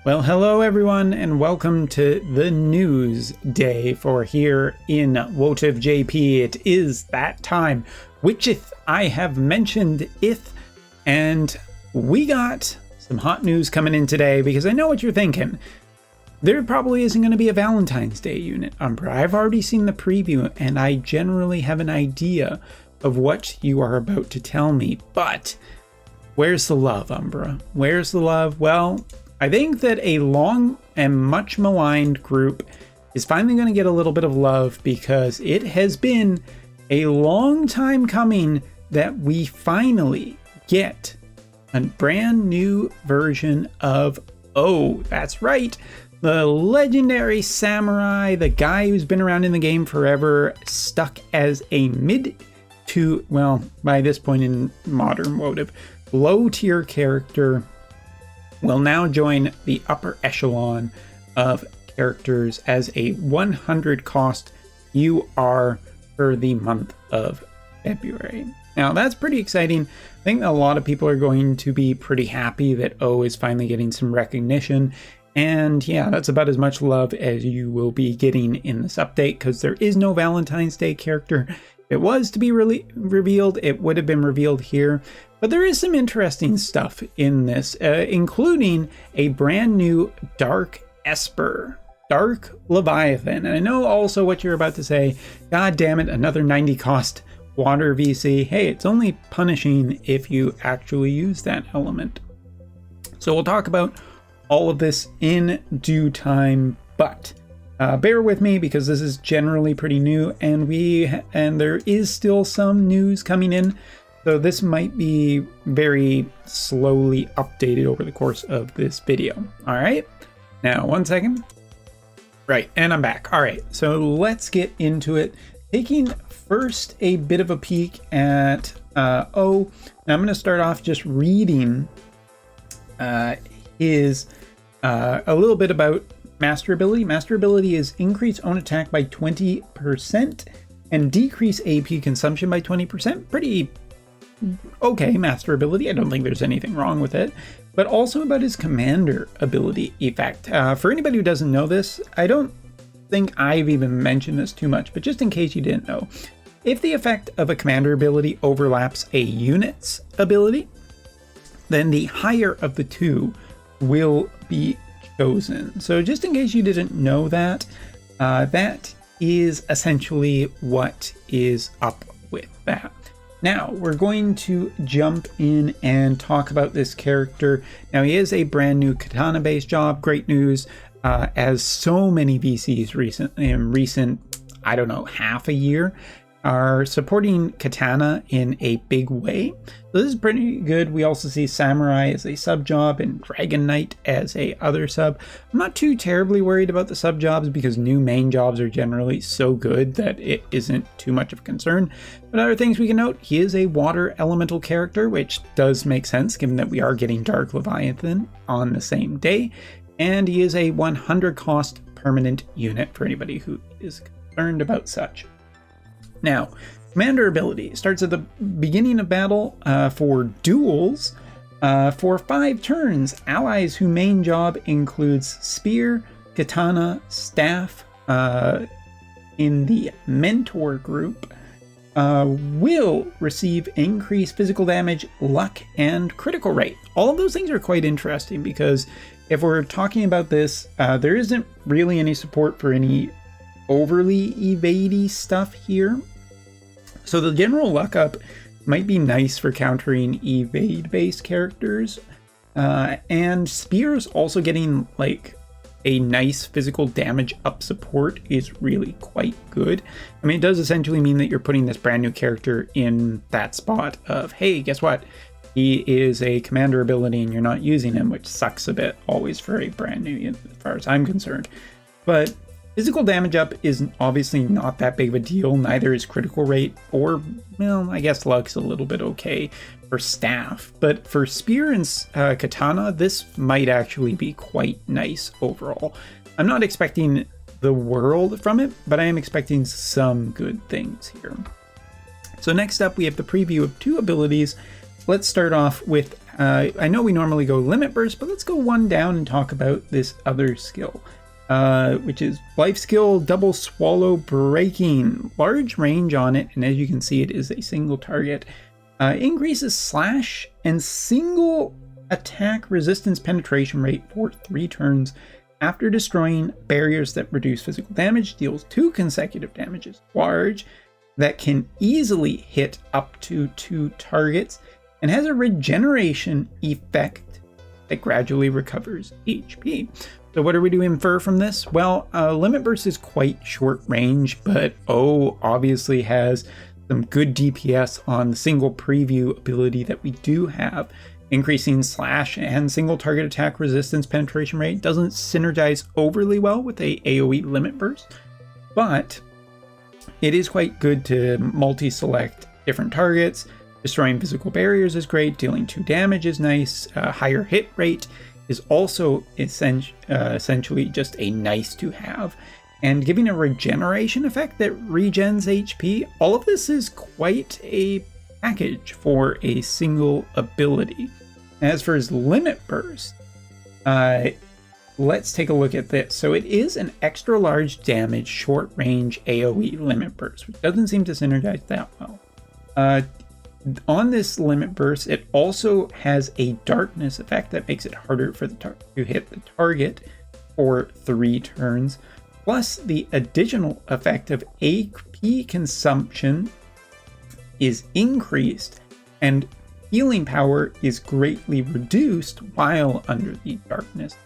Well, hello everyone, and welcome to the news day for here in Wotv JP. It is that time, whicheth I have mentioned ith, and we got some hot news coming in today because I know what you're thinking. There probably isn't going to be a Valentine's Day unit, Umbra. I've already seen the preview, and I generally have an idea of what you are about to tell me, but where's the love, Umbra? Where's the love? Well, I think that a long and much maligned group is finally going to get a little bit of love because it has been a long time coming that we finally get a brand new version of that's right, the legendary samurai, the guy who's been around in the game forever, stuck as a mid to, well, by this point in modern Wotv, low tier character, will now join the upper echelon of characters as a 100 cost UR for the month of February. Now that's pretty exciting. I think a lot of people are going to be pretty happy that is finally getting some recognition. And yeah, that's about as much love as you will be getting in this update because there is no Valentine's Day character. If it was to be revealed, it would have been revealed here. But there is some interesting stuff in this, including a brand new Dark Esper, Dark Leviathan. And I know also what you're about to say, god damn it, another 90 cost water VC. Hey, it's only punishing if you actually use that element. So we'll talk about all of this in due time, but bear with me because this is generally pretty new, and there is still some news coming in. So this might be very slowly updated over the course of this video. All right, now 1 second. Right, and I'm back. All right, so let's get into it. Taking first a bit of a peek at Now I'm going to start off just reading his a little bit about master ability. Master ability is increase own attack by 20% and decrease AP consumption by 20%. Pretty okay master ability. I don't think there's anything wrong with it. But also about his commander ability effect. For anybody who doesn't know this, I don't think I've even mentioned this too much, but just in case you didn't know, if the effect of a commander ability overlaps a unit's ability, then the higher of the two will be chosen. So just in case you didn't know that, that is essentially what is up with that. Now we're going to jump in and talk about this character. Now he is a brand new katana based job. Great news, as so many VCs recent, I don't know, half a year are supporting katana in a big way. So this is pretty good. We also see samurai as a sub job and dragon knight as a other sub. I'm not too terribly worried about the sub jobs because new main jobs are generally so good that it isn't too much of a concern. But other things we can note, he is a water elemental character, which does make sense given that we are getting Dark Leviathan on the same day. And he is a 100 cost permanent unit for anybody who is concerned about such. Now, commander ability starts at the beginning of battle for duels for 5 turns. Allies whose main job includes spear, katana, staff in the mentor group will receive increased physical damage, luck, and critical rate. All of those things are quite interesting because if we're talking about this, there isn't really any support for any overly evadey stuff here. So the general luck up might be nice for countering evade based characters, and spears also getting like a nice physical damage up support is really quite good. I mean, it does essentially mean that you're putting this brand new character in that spot of, hey, guess what? He is a commander ability and you're not using him, which sucks a bit always for a brand new, as far as I'm concerned. But physical damage up is obviously not that big of a deal. Neither is critical rate, or, well, I guess luck's a little bit okay for staff. But for spear and katana, this might actually be quite nice overall. I'm not expecting the world from it, but I am expecting some good things here. So next up, we have the preview of 2 abilities. Let's start off with I know we normally go limit burst, but let's go one down and talk about this other skill, which is life skill double swallow breaking. Large range on it, and as you can see, it is a single target. Increases slash and single attack resistance penetration rate for 3 turns. After destroying barriers that reduce physical damage, deals 2 consecutive damages. Large, that can easily hit up to 2 targets, and has a regeneration effect that gradually recovers HP. So what are we to infer from this? Well, Limit Burst is quite short range, but obviously has some good DPS on the single preview ability that we do have. Increasing slash and single target attack resistance penetration rate doesn't synergize overly well with a AoE Limit Burst, but it is quite good to multi-select different targets. Destroying physical barriers is great, dealing 2 damage is nice, higher hit rate is also essentially just a nice to have, and giving a regeneration effect that regens HP. All of this is quite a package for a single ability. As for his Limit Burst, let's take a look at this. So it is an extra large damage short range AoE Limit Burst, which doesn't seem to synergize that well. On this Limit Burst, it also has a darkness effect that makes it harder for the to hit the target for 3 turns, plus the additional effect of AP consumption is increased and healing power is greatly reduced while under the darkness.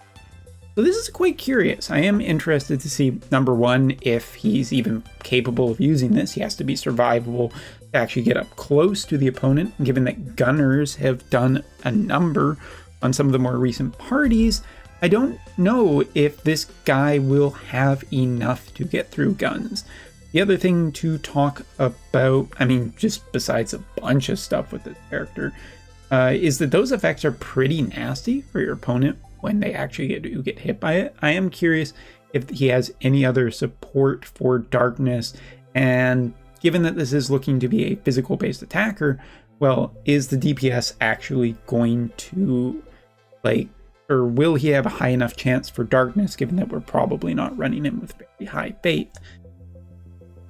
So this is quite curious. I am interested to see, number one, if he's even capable of using this. He has to be survivable to actually get up close to the opponent, given that gunners have done a number on some of the more recent parties. I don't know if this guy will have enough to get through guns. The other thing to talk about, I mean, just besides a bunch of stuff with this character, is that those effects are pretty nasty for your opponent when they actually get hit by it. I am curious if he has any other support for darkness, and given that this is looking to be a physical-based attacker, well, is the DPS actually going to, or will he have a high enough chance for darkness, given that we're probably not running him with very high faith?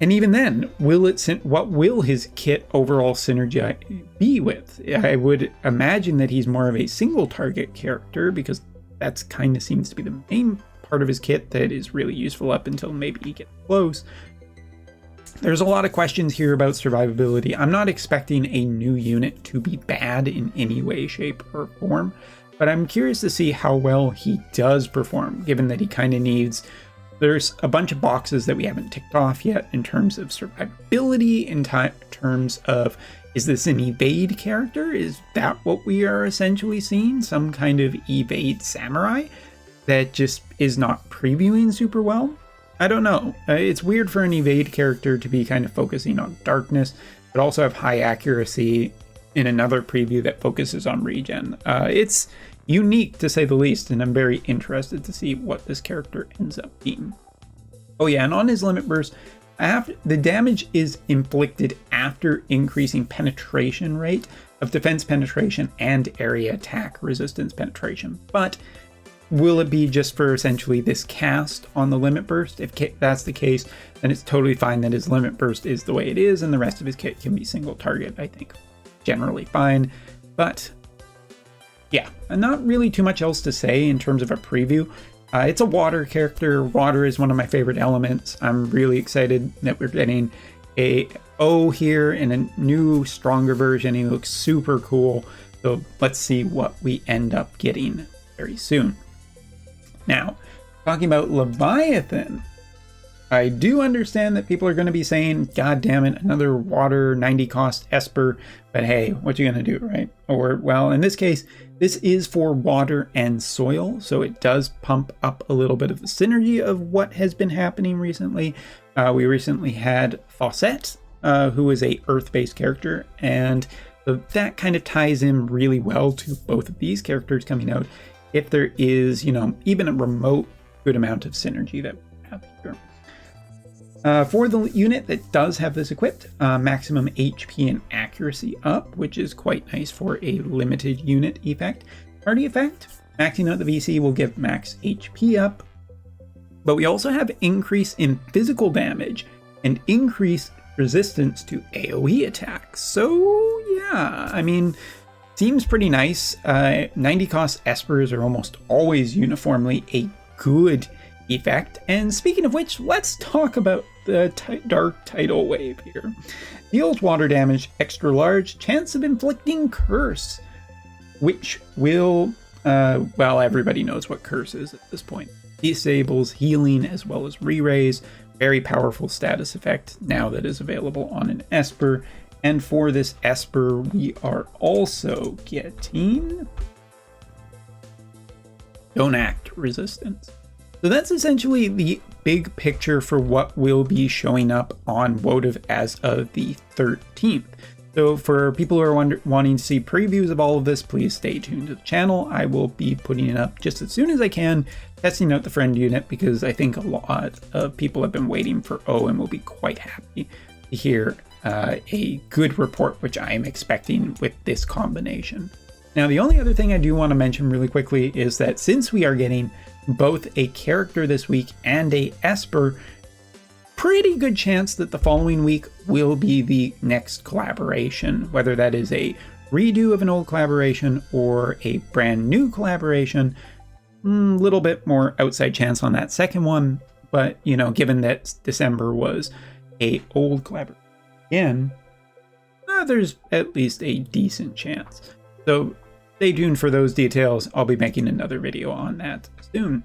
And even then, what will his kit overall synergy be with? I would imagine that he's more of a single target character, because that's kind of seems to be the main part of his kit that is really useful up until maybe he gets close. There's a lot of questions here about survivability. I'm not expecting a new unit to be bad in any way, shape, or form, but I'm curious to see how well he does perform, given that he kind of needs... There's a bunch of boxes that we haven't ticked off yet in terms of survivability, in terms of, is this an evade character? Is that what we are essentially seeing? Some kind of evade samurai that just is not previewing super well? I don't know. It's weird for an evade character to be kind of focusing on darkness, but also have high accuracy in another preview that focuses on regen. It's unique to say the least, and I'm very interested to see what this character ends up being. Oh yeah, and on his Limit Burst, the damage is inflicted after increasing penetration rate of defense penetration and area attack resistance penetration. But will it be just for essentially this cast on the Limit Burst? If that's the case, then it's totally fine that his Limit Burst is the way it is, and the rest of his kit can be single target, I think. Generally fine. But yeah, not really too much else to say in terms of a preview. It's a water character. Water is one of my favorite elements. I'm really excited that we're getting a O here in a new, stronger version. He looks super cool. So let's see what we end up getting very soon. Now, talking about Leviathan, I do understand that people are going to be saying, God damn it, another water 90 cost Esper, but hey, what you going to do, right? Or, well, in this case, this is for water and soil, so it does pump up a little bit of the synergy of what has been happening recently. We recently had Fawcett, who is a earth-based character, and so that kind of ties in really well to both of these characters coming out, if there is, even a remote good amount of synergy that we have here. For the unit that does have this equipped, maximum HP and accuracy up, which is quite nice for a limited unit effect. Party effect, maxing out the VC will give max HP up, but we also have increase in physical damage and increase resistance to AoE attacks. So yeah, I mean, seems pretty nice. 90 cost Espers are almost always uniformly a good effect. And speaking of which, let's talk about the Dark Tidal Wave here. Deals water damage, extra large, chance of inflicting curse, which will, well, everybody knows what curse is at this point. Disables healing as well as re-raise. Very powerful status effect now that is available on an Esper. And for this Esper, we are also getting Don't Act resistance. So that's essentially the big picture for what will be showing up on Wotv as of the 13th. So for people who are wanting to see previews of all of this, please stay tuned to the channel. I will be putting it up just as soon as I can, testing out the friend unit, because I think a lot of people have been waiting for O and will be quite happy to hear a good report, which I am expecting with this combination. Now, the only other thing I do want to mention really quickly is that since we are getting both a character this week and a Esper, pretty good chance that the following week will be the next collaboration, whether that is a redo of an old collaboration or a brand new collaboration. Little bit more outside chance on that second one, but you know, given that December was a old collaboration again, there's at least a decent chance. So stay tuned for those details. I'll be making another video on that soon.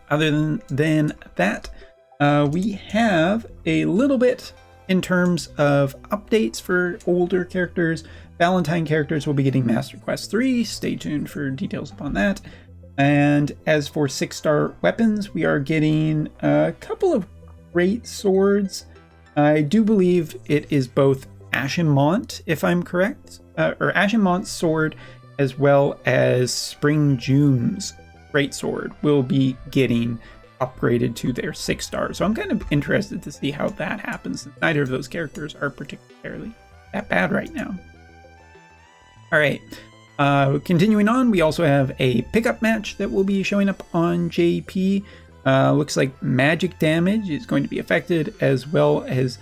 Other than that, we have a little bit in terms of updates for older characters. Valentine characters will be getting Master Quest 3. Stay tuned for details upon that. And as for 6-star weapons, we are getting a couple of great swords. I do believe it is both Ashenmont, if I'm correct, or Ashenmont's sword, as well as Spring June's greatsword will be getting upgraded to their 6-star. So I'm kind of interested to see how that happens. Neither of those characters are particularly that bad right now. All right, continuing on, we also have a pickup match that will be showing up on JP. Looks like magic damage is going to be affected, as well as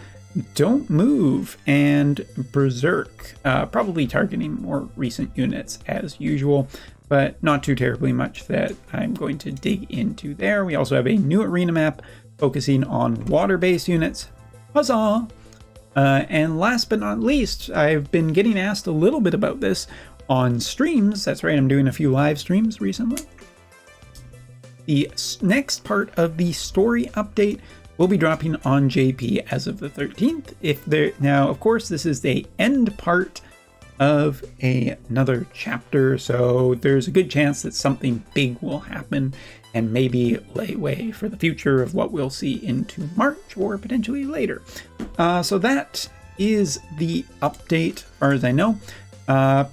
Don't Move and Berserk, probably targeting more recent units as usual, but not too terribly much that I'm going to dig into there. We also have a new arena map focusing on water-based units. Huzzah! And last but not least, I've been getting asked a little bit about this on streams. That's right, I'm doing a few live streams recently. The next part of the story update will be dropping on JP as of the 13th. Now, of course, this is the end part of another chapter, so there's a good chance that something big will happen and maybe lay way for the future of what we'll see into March or potentially later. So that is the update, as far as I know.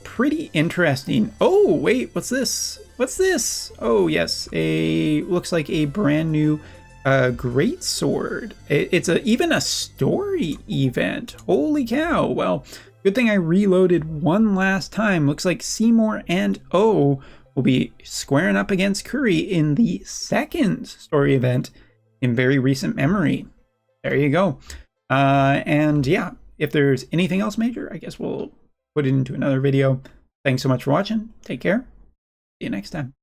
Pretty interesting. Oh, wait, what's this? What's this? Oh, yes, looks like a brand new greatsword. It's even a story event. Holy cow. Well, good thing I reloaded one last time. Looks like Seymour and O will be squaring up against Curry in the second story event in very recent memory. There you go. And yeah, if there's anything else major, I guess we'll put it into another video. Thanks so much for watching. Take care. See you next time.